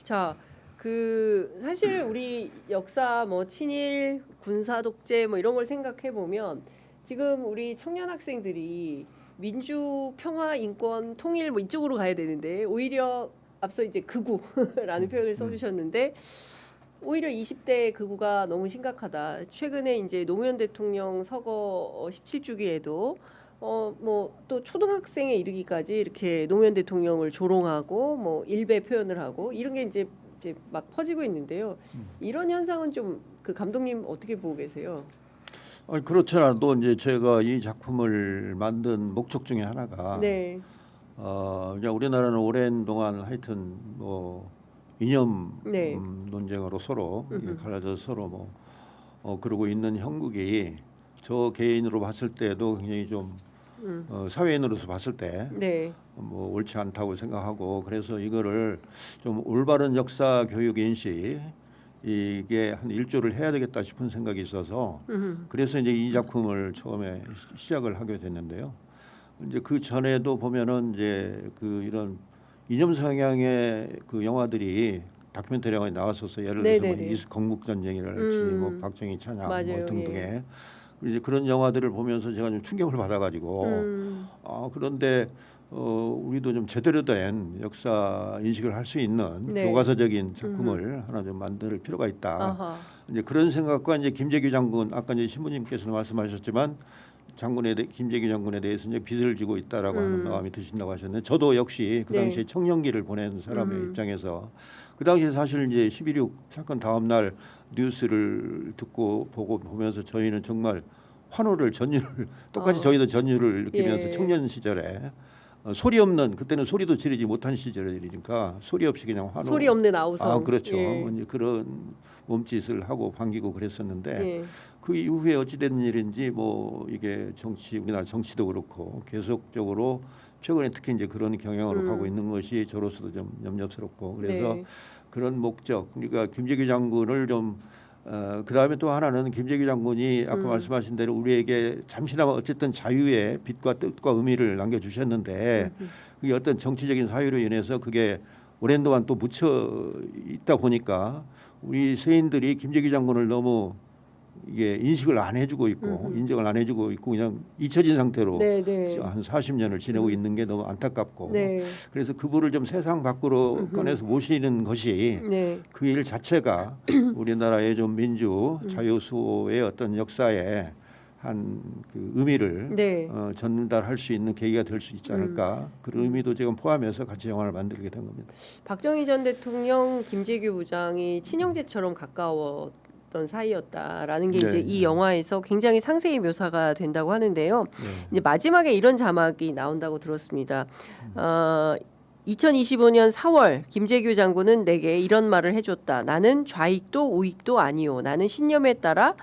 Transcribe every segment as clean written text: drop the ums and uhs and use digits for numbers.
자, 사실 우리 역사 뭐 친일, 군사 독재 뭐 이런 걸 생각해 보면 지금 우리 청년 학생들이 민주, 평화, 인권, 통일 뭐 이쪽으로 가야 되는데 오히려 앞서 이제 극우라는 표현을 써주셨는데 오히려 20대 극우가 너무 심각하다. 최근에 이제 노무현 대통령 서거 17주기에도 뭐 또 초등학생에 이르기까지 이렇게 노무현 대통령을 조롱하고 뭐 일배 표현을 하고 이런 게 이제 막 퍼지고 있는데요. 이런 현상은 좀 그 감독님 어떻게 보고 계세요? 아니, 그렇잖아도 이제 제가 이 작품을 만든 목적 중에 하나가 네, 그냥 우리나라는 오랜 동안 하여튼 뭐 이념 네. 논쟁으로 서로 이게 갈라져서 서로 뭐 그러고 있는 형국이 저 개인으로 봤을 때도 굉장히 좀 사회인으로서 봤을 때 네, 뭐 옳지 않다고 생각하고 그래서 이거를 좀 올바른 역사 교육 인식 이게 한 일조를 해야 되겠다 싶은 생각이 있어서 그래서 이제 이 작품을 처음에 시작을 하게 됐는데요. 이제 그 전에도 보면은 이제 그 이런 이념 성향의 그 영화들이 다큐멘터리 영화에 나왔었어. 예를 들어서 뭐 네네네. 건국전쟁이랄지 뭐 박정희 찬양 뭐 맞아요. 등등의 이제 그런 영화들을 보면서 제가 좀 충격을 받아가지고 그런데 우리도 좀 제대로 된 역사 인식을 할 수 있는 네. 교과서적인 작품을 하나 좀 만들 필요가 있다. 아하. 이제 그런 생각과 이제 김재규 장군 아까 이제 신부님께서도 말씀하셨지만 김재규 장군에 대해서 이제 빚을 지고 있다라고 하는 마음이 드신다고 하셨는데 저도 역시 그 네. 당시에 청년기를 보낸 사람의 입장에서 그 당시에 사실 이제 12.6 사건 다음 날 뉴스를 듣고 보면서 저희는 정말 환호를 전율을 똑같이 저희도 전율을 느끼면서 예. 청년 시절에 소리 없는 그때는 소리도 지르지 못한 시절이니까 소리 없이 그냥 환호 소리 없는 아우성. 그렇죠. 예. 이제 그런 몸짓을 하고 반기고 그랬었는데 예. 그 이후에 어찌된 일인지 뭐 이게 우리나라 정치도 그렇고 계속적으로 최근에 특히 이제 그런 경향으로 가고 있는 것이 저로서도 좀 염려스럽고 그래서 네. 그런 목적 그러니까 김재규 장군을 좀 그다음에 또 하나는 김재규 장군이 아까 말씀하신 대로 우리에게 잠시나마 어쨌든 자유의 빛과 뜻과 의미를 남겨주셨는데 그게 어떤 정치적인 사유로 인해서 그게 오랜 동안 또 묻혀 있다 보니까 우리 세인들이 김재규 장군을 너무 이게 인식을 안 해주고 있고 인정을 안 해주고 있고 그냥 잊혀진 상태로 네, 네. 한 40년을 지내고 있는 게 너무 안타깝고 네. 그래서 그분을 좀 세상 밖으로 꺼내서 모시는 것이 네. 그 일 자체가 우리나라의 좀 민주 자유 수호의 어떤 역사에 한 그 의미를 네. 전달할 수 있는 계기가 될 수 있지 않을까 그런 의미도 지금 포함해서 같이 영화를 만들게 된 겁니다. 박정희 전 대통령, 김재규 부장이 친형제처럼 가까웠던 사이였다라는 게 네. 이제 이 영화에서 굉장히 상세히 묘사가 된다고 하는데요. 네. 이제 마지막에 이런 자막이 나온다고 들었습니다. 2025년 4월 김재규 장군은 내게 이런 말을 해줬다. 나는 좌익도 우익도 아니오. 나는 신념에 따라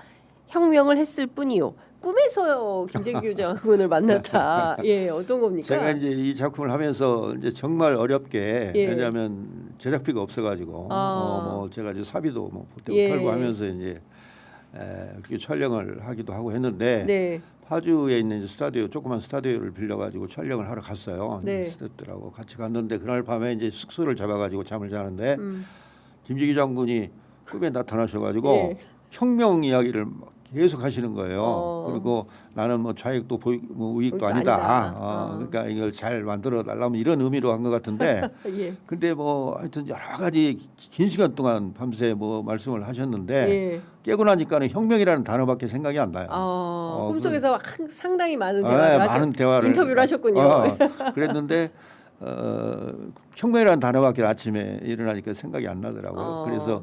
혁명을 했을 뿐이요. 꿈에서 김재규 장군을 만났다. 예, 어떤 겁니까? 제가 이제 이 작품을 하면서 이제 정말 어렵게 예. 왜냐하면 제작비가 없어가지고 뭐 제가 이제 사비도 뭐 보태고 예. 털고 하면서 이제 그렇게 촬영을 하기도 하고 했는데 네. 파주에 있는 스타디오 조그만 스타디오를 빌려가지고 촬영을 하러 갔어요. 네. 스태프들하고 같이 갔는데 그날 밤에 이제 숙소를 잡아가지고 잠을 자는데 김재규 장군이 꿈에 나타나셔가지고 예. 혁명 이야기를 막 계속 하시는 거예요. 그리고 나는 뭐 좌익도 뭐 우익도 아니다. 그러니까 이걸 잘 만들어 달라면 이런 의미로 한 것 같은데. 예. 근데 뭐 하여튼 여러 가지 긴 시간 동안 밤새 뭐 말씀을 하셨는데 예. 깨고 나니까는 혁명이라는 단어밖에 생각이 안 나요. 꿈속에서 상당히 많은 대화를 많은 대화를 인터뷰를 하셨군요. 그랬는데 혁명이라는 단어밖에 아침에 일어나니까 생각이 안 나더라고요. 그래서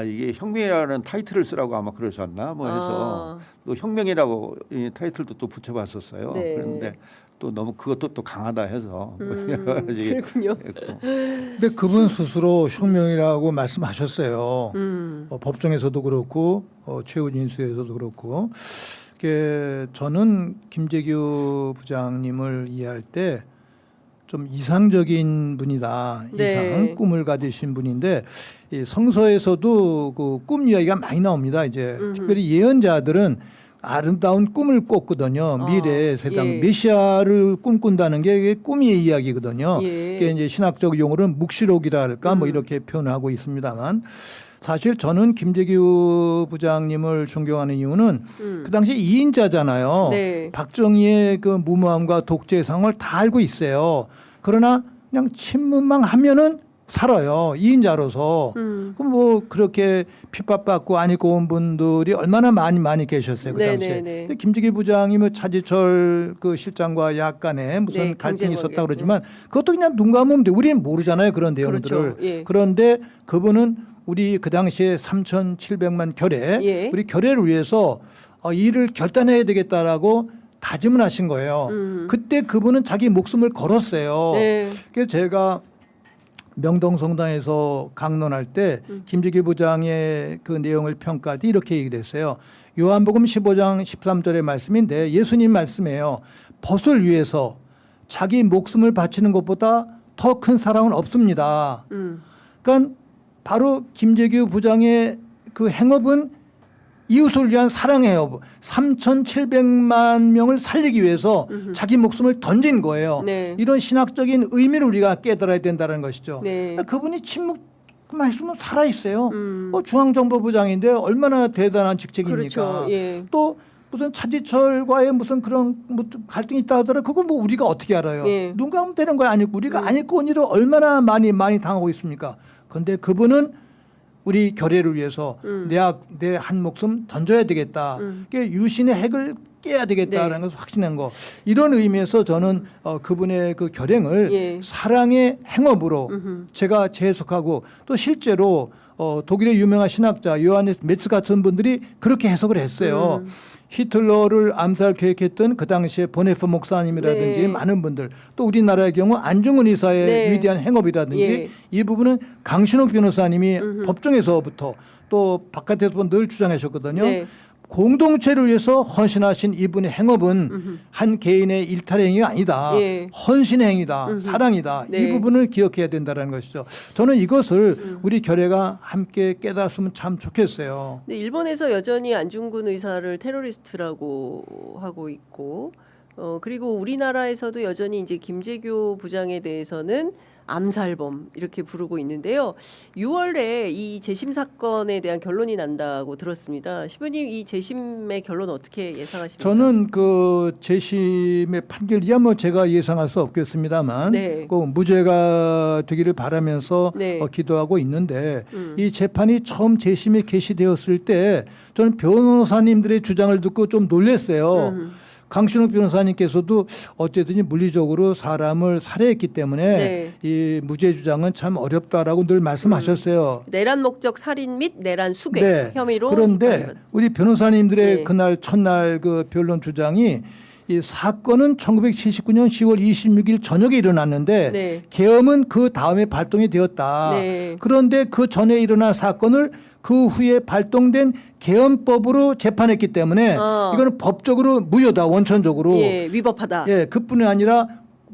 이게 혁명이라는 타이틀을 쓰라고 아마 그러셨나 뭐 해서 또 혁명이라고 이 타이틀도 또 붙여봤었어요. 네. 그런데 또 너무 그것도 또 강하다 해서 그렇군요. 근데 그분 스스로 혁명이라고 말씀하셨어요. 법정에서도 그렇고 최후 인수에서도 그렇고. 저는 김재규 부장님을 이해할 때 좀 이상적인 분이다. 네. 이상한 꿈을 가지신 분인데 이 성서에서도 그 꿈 이야기가 많이 나옵니다. 이제 특별히 예언자들은 아름다운 꿈을 꿨거든요. 미래 세상 예. 메시아를 꿈꾼다는 게 이게 꿈의 이야기거든요. 예. 그게 이제 신학적 용어로는 묵시록이라 할까 뭐 이렇게 표현하고 있습니다만 사실 저는 김재규 부장님을 존경하는 이유는 그 당시 2인자잖아요. 네. 박정희의 그 무모함과 독재 상황을 다 알고 있어요. 그러나 그냥 친문만 하면은 살아요. 2인자로서. 그럼 뭐 그렇게 핍박받고 안 입고 온 분들이 얼마나 많이 계셨어요. 그 네, 당시에. 네, 네. 근데 김재규 부장님은 차지철 그 실장과 약간의 무슨 네, 갈등이 경쟁 있었다 관계. 그러지만 그것도 그냥 눈 감으면 돼. 우리는 모르잖아요. 그런 내용들을. 그렇죠. 예. 그런데 그분은 우리 그 당시에 3,700만 결례 예. 우리 결례를 위해서 일을 결단해야 되겠다라고 다짐을 하신 거예요. 그때 그분은 자기 목숨을 걸었어요. 네. 그래서 제가 명동성당에서 강론할 때 김재규 부장의 그 내용을 평가할 때 이렇게 얘기를 했어요. 요한복음 15장 13절의 말씀인데 예수님 말씀이에요. 벗을 위해서 자기 목숨을 바치는 것보다 더 큰 사랑은 없습니다. 그러니까 바로 김재규 부장의 그 행업은 이웃을 위한 사랑의 행업. 3,700만 명을 살리기 위해서 자기 목숨을 던진 거예요. 네. 이런 신학적인 의미를 우리가 깨달아야 된다는 것이죠. 네. 그러니까 그분이 침묵만 있으면 살아 있어요. 중앙정보부장인데 얼마나 대단한 직책입니까? 그렇죠. 예. 또 무슨 차지철과의 무슨 그런 뭐 갈등이 있다 하더라도 그걸 뭐 우리가 어떻게 알아요? 예. 눈 감으면 되는 거 아니고 우리가 안 입고 온 일을 얼마나 많이 당하고 있습니까? 그런데 그분은 우리 결례를 위해서 내 한 목숨 던져야 되겠다. 그게 유신의 핵을 깨야 되겠다라는 네. 것을 확신한 거. 이런 의미에서 저는 그분의 그 결행을 예. 사랑의 행업으로 제가 재해석하고 또 실제로 독일의 유명한 신학자 요하네스 메츠 같은 분들이 그렇게 해석을 했어요. 히틀러를 암살 계획했던 그 당시에 보네퍼 목사님이라든지 네. 많은 분들 또 우리나라의 경우 안중근 의사의 네. 위대한 행업이라든지 예. 이 부분은 강신욱 변호사님이 법정에서부터 또 바깥에서 늘 주장하셨거든요. 네. 공동체를 위해서 헌신하신 이분의 행업은 한 개인의 일탈의 행위가 아니다. 예. 헌신의 행위다. 사랑이다. 네. 이 부분을 기억해야 된다는 것이죠. 저는 이것을 우리 결례가 함께 깨달았으면 참 좋겠어요. 근데 일본에서 여전히 안중근 의사를 테러리스트라고 하고 있고, 그리고 우리나라에서도 여전히 이제 김재규 부장에 대해서는 암살범 이렇게 부르고 있는데요. 6월에 이 재심 사건에 대한 결론이 난다고 들었습니다. 시부님 이 재심의 결론 어떻게 예상하십니까? 저는 그 재심의 판결이야 뭐 제가 예상할 수 없겠습니다만 네. 꼭 무죄가 되기를 바라면서 네. 기도하고 있는데 이 재판이 처음 재심에 게시되었을 때 저는 변호사님들의 주장을 듣고 좀 놀랐어요. 강신욱 변호사님께서도 어쨌든 물리적으로 사람을 살해했기 때문에 네. 이 무죄 주장은 참 어렵다라고 늘 말씀하셨어요. 내란 목적 살인 및 내란 수괴 네. 혐의로 그런데 재판을 우리 변호사님들의 네. 그날 첫날 그 변론 주장이 이 사건은 1979년 10월 26일 저녁에 일어났는데 네. 계엄은 그 다음에 발동이 되었다. 네. 그런데 그 전에 일어난 사건을 그 후에 발동된 계엄법으로 재판했기 때문에 이거는 법적으로 무효다 원천적으로. 예, 위법하다. 예, 그뿐이 아니라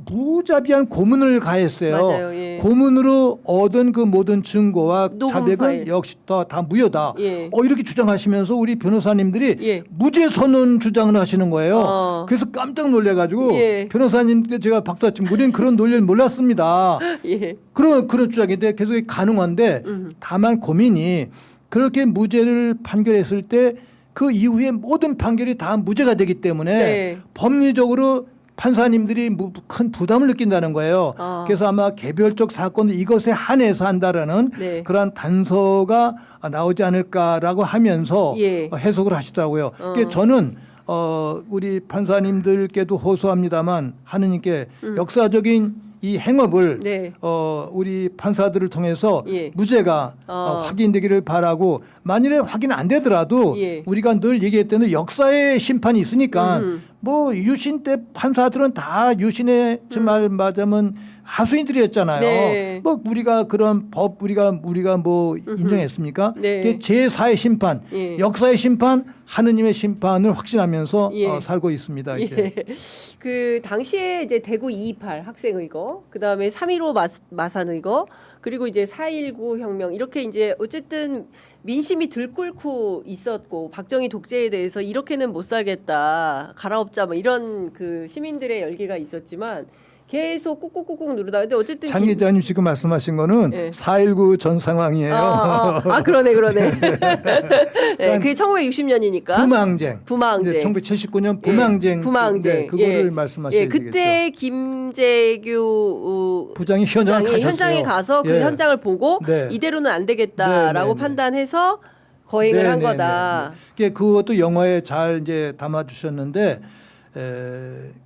무자비한 고문을 가했어요. 맞아요, 예. 고문으로 얻은 그 모든 증거와 녹음 자백은 파일. 역시 다 무효다. 예. 이렇게 주장하시면서 우리 변호사님들이 예. 무죄 선언 주장을 하시는 거예요. 그래서 깜짝 놀래가지고 예. 변호사님께 제가 박사님 우리는 그런 논리를 몰랐습니다. 예. 그런 주장인데 계속 가능한데 다만 고민이 그렇게 무죄를 판결했을 때 그 이후에 모든 판결이 다 무죄가 되기 때문에 네. 법리적으로 판사님들이 큰 부담을 느낀다는 거예요. 그래서 아마 개별적 사건도 이것에 한해서 한다라는 네. 그러한 단서가 나오지 않을까라고 하면서 예. 해석을 하시더라고요. 그래서 저는 우리 판사님들께도 호소합니다만 하느님께 역사적인 이 행업을 네. 우리 판사들을 통해서 예. 무죄가 확인되기를 바라고 만일에 확인 안 되더라도 예. 우리가 늘 얘기했던 역사의 심판이 있으니까 뭐 유신 때 판사들은 다 유신의 정말 맞으면 하수인들이었잖아요. 네. 뭐 우리가 그런 법 우리가 뭐 인정했습니까? 네. 제4의 심판, 예. 역사의 심판, 하느님의 심판을 확신하면서 예. 살고 있습니다. 이제. 예. 그 당시에 이제 대구 228 학생의거, 그다음에 3.15 마산의거, 그리고 이제 4.19 혁명 이렇게 이제 어쨌든 민심이 들끓고 있었고 박정희 독재에 대해서 이렇게는 못 살겠다, 갈아엎자 뭐 이런 그 시민들의 열기가 있었지만 계속 꾹꾹꾹꾹 누르다. 근데 어쨌든 장 기자님 지금 말씀하신 거는 예. 4.19 전 상황이에요. 그러네. 네, 그게 1960년이니까. 부마항쟁. 1979년 부마항쟁. 부마항쟁. 네, 그거를 말씀하셔야 되겠죠. 그때 김재규 부장이 현장에 가서 그 예. 현장을 보고 네. 이대로는 안 되겠다라고 네, 네, 네. 판단해서 거행을 한 거다. 그것도 영화에 잘 이제 담아 주셨는데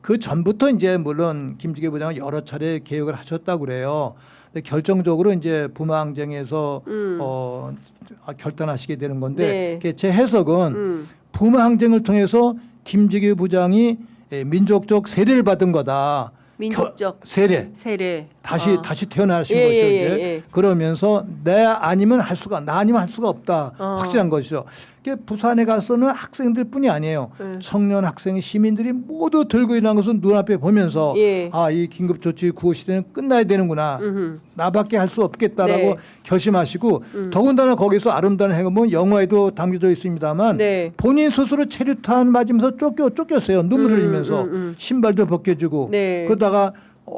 그 전부터 이제 물론 김지기 부장은 여러 차례 개혁을 하셨다고 그래요. 근데 결정적으로 이제 부마항쟁에서 결단하시게 되는 건데 네. 제 해석은 부마항쟁을 통해서 김지기 부장이 민족적 세례를 받은 거다. 민족적 세례. 다시 태어나신 것이죠. 이제 그러면서 나 아니면 할 수가 없다. 확실한 것이죠. 부산에 가서는 학생들뿐이 아니에요. 청년 학생 시민들이 모두 들고 일어난 것을 눈앞에 보면서 이 긴급조치 구호 시대는 끝나야 되는구나. 나밖에 할 수 없겠다라고 네. 결심하시고 더군다나 거기서 아름다운 행업은 영화에도 담겨져 있습니다만 네. 본인 스스로 체류탄 맞으면서 쫓겼어요. 눈물을 흘리면서 신발도 벗겨주고 네. 그러다가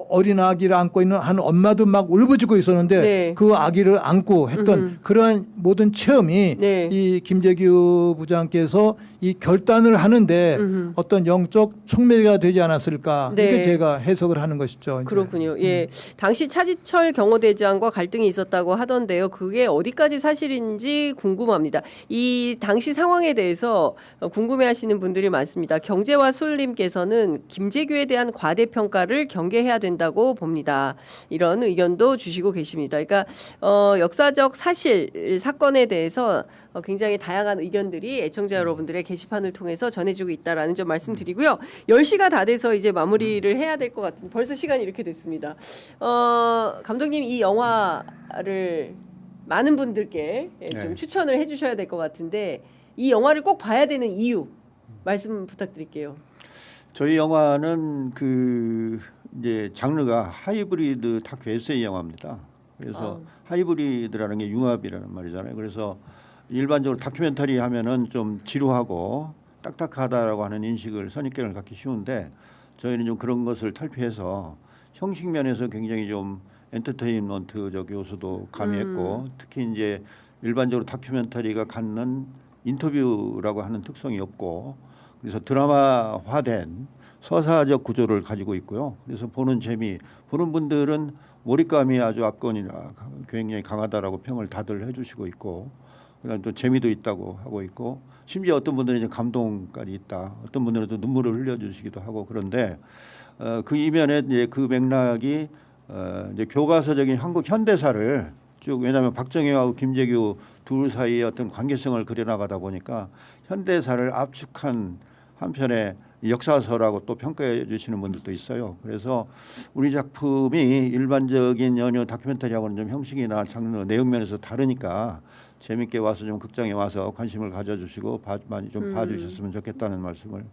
어린 아기를 안고 있는 한 엄마도 막 울부짖고 있었는데 네. 그 아기를 안고 했던 그러한 모든 체험이 네. 이 김재규 부장께서 이 결단을 하는데 어떤 영적 촉매가 되지 않았을까 네. 이렇게 제가 해석을 하는 것이죠. 이제. 그렇군요. 예, 당시 차지철 경호대장과 갈등이 있었다고 하던데요. 그게 어디까지 사실인지 궁금합니다. 이 당시 상황에 대해서 궁금해하시는 분들이 많습니다. 경제와 술님께서는 김재규에 대한 과대평가를 경계해야 된다고 봅니다. 이런 의견도 주시고 계십니다. 그러니까 역사적 사실 사건에 대해서 굉장히 다양한 의견들이 애청자 여러분들의 게시판을 통해서 전해주고 있다라는 점 말씀드리고요. 10시가 다 돼서 이제 마무리를 해야 될 것 같은 벌써 시간이 이렇게 됐습니다. 감독님 이 영화를 많은 분들께 좀 추천을 해주셔야 될 것 같은데 이 영화를 꼭 봐야 되는 이유 말씀 부탁드릴게요. 저희 영화는 그 이제 장르가 하이브리드 다큐 에세이 영화입니다. 그래서 하이브리드라는 게 융합이라는 말이잖아요. 그래서 일반적으로 다큐멘터리 하면은 좀 지루하고 딱딱하다라고 하는 인식을 선입견을 갖기 쉬운데 저희는 좀 그런 것을 탈피해서 형식 면에서 굉장히 좀 엔터테인먼트적 요소도 가미했고 특히 이제 일반적으로 다큐멘터리가 갖는 인터뷰라고 하는 특성이 없고 그래서 드라마화된 서사적 구조를 가지고 있고요. 그래서 보는 분들은 몰입감이 아주 압권이나 굉장히 강하다라고 평을 다들 해주시고 있고 그다음 또 재미도 있다고 하고 있고 심지어 어떤 분들은 이제 감동까지 있다. 어떤 분들은 또 눈물을 흘려주시기도 하고 그런데 그 이면에 이제 그 맥락이 이제 교과서적인 한국 현대사를 쭉 왜냐하면 박정희하고 김재규 둘 사이의 어떤 관계성을 그려나가다 보니까 현대사를 압축한 한편의 역사서라고 또 평가해 주시는 분들도 있어요. 그래서 우리 작품이 일반적인 연유 다큐멘터리하고는 좀 형식이나 장르 내용 면에서 다르니까 재밌게 와서 좀 극장에 와서 관심을 가져주시고 많이 좀 봐주셨으면 좋겠다는 말씀을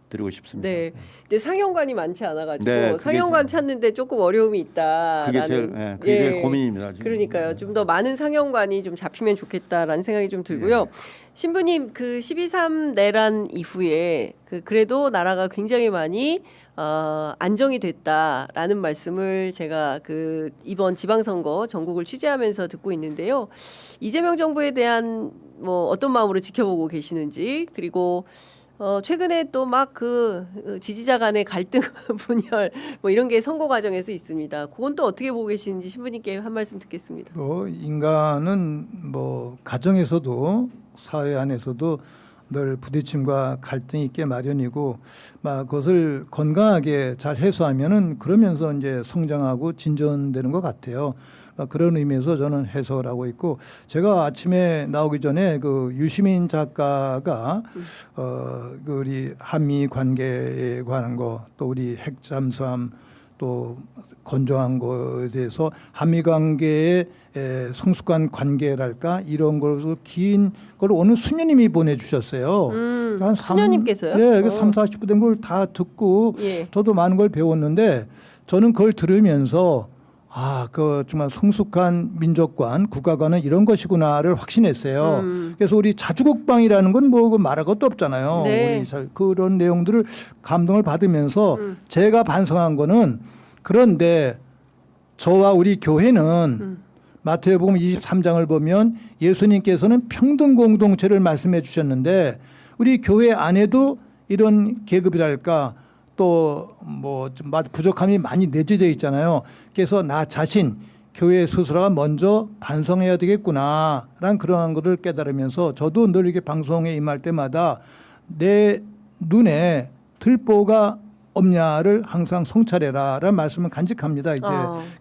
드리고 싶습니다. 네. 근데 상영관이 많지 않아가지고 네, 상영관 찾는데 조금 어려움이 있다라는. 그게 제일 고민입니다. 지금. 그러니까요. 좀 더 많은 상영관이 좀 잡히면 좋겠다라는 생각이 좀 들고요. 신부님 그 12.3 내란 이후에 그래도 나라가 굉장히 많이 안정이 됐다라는 말씀을 제가 이번 지방선거 전국을 취재하면서 듣고 있는데요. 이재명 정부에 대한 뭐 어떤 마음으로 지켜보고 계시는지 그리고 최근에 또 막 지지자 간의 갈등 분열 뭐 이런 게 선거 과정에서 있습니다. 그건 또 어떻게 보고 계시는지 신부님께 한 말씀 듣겠습니다. 인간은 뭐 가정에서도 사회 안에서도 늘 부딪힘과 갈등이 있게 마련이고 막 그것을 건강하게 잘 해소하면은 그러면서 이제 성장하고 진전되는 것 같아요. 그런 의미에서 저는 해석을 하고 있고 제가 아침에 나오기 전에 유시민 작가가 우리 한미 관계에 관한 거 또 우리 핵 잠수함 또 건조한 거에 대해서 한미 관계의 성숙한 관계랄까 이런 걸로 긴 걸 오늘 수녀님이 보내주셨어요. 한 수녀님께서요? 네, 3, 40분 된 걸 다 듣고 예. 저도 많은 걸 배웠는데 저는 그걸 들으면서 그 정말 성숙한 민족관, 국가관은 이런 것이구나를 확신했어요. 그래서 우리 자주국방이라는 건 뭐 말할 것도 없잖아요. 네. 우리 그런 내용들을 감동을 받으면서 제가 반성한 거는 그런데 저와 우리 교회는 마태복음 23장을 보면 예수님께서는 평등 공동체를 말씀해 주셨는데 우리 교회 안에도 이런 계급이랄까 또 뭐 좀 부족함이 많이 내재되어 있잖아요. 그래서 나 자신 교회 스스로가 먼저 반성해야 되겠구나라는 그러한 것을 깨달으면서 저도 늘 이렇게 방송에 임할 때마다 내 눈에 들보가 없냐를 항상 성찰해라라는 말씀은 간직합니다. 이제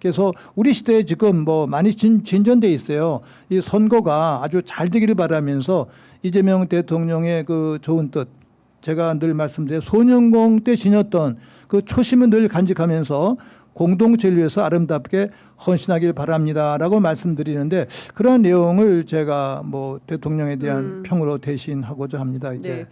그래서 우리 시대에 지금 뭐 많이 진전돼 있어요. 이 선거가 아주 잘 되기를 바라면서 이재명 대통령의 그 좋은 뜻. 제가 늘 말씀드린 소년공 때 지녔던 그 초심을 늘 간직하면서 공동체를 위해서 아름답게 헌신하길 바랍니다라고 말씀드리는데 그러한 내용을 제가 뭐 대통령에 대한 평으로 대신하고자 합니다. 이제. 네.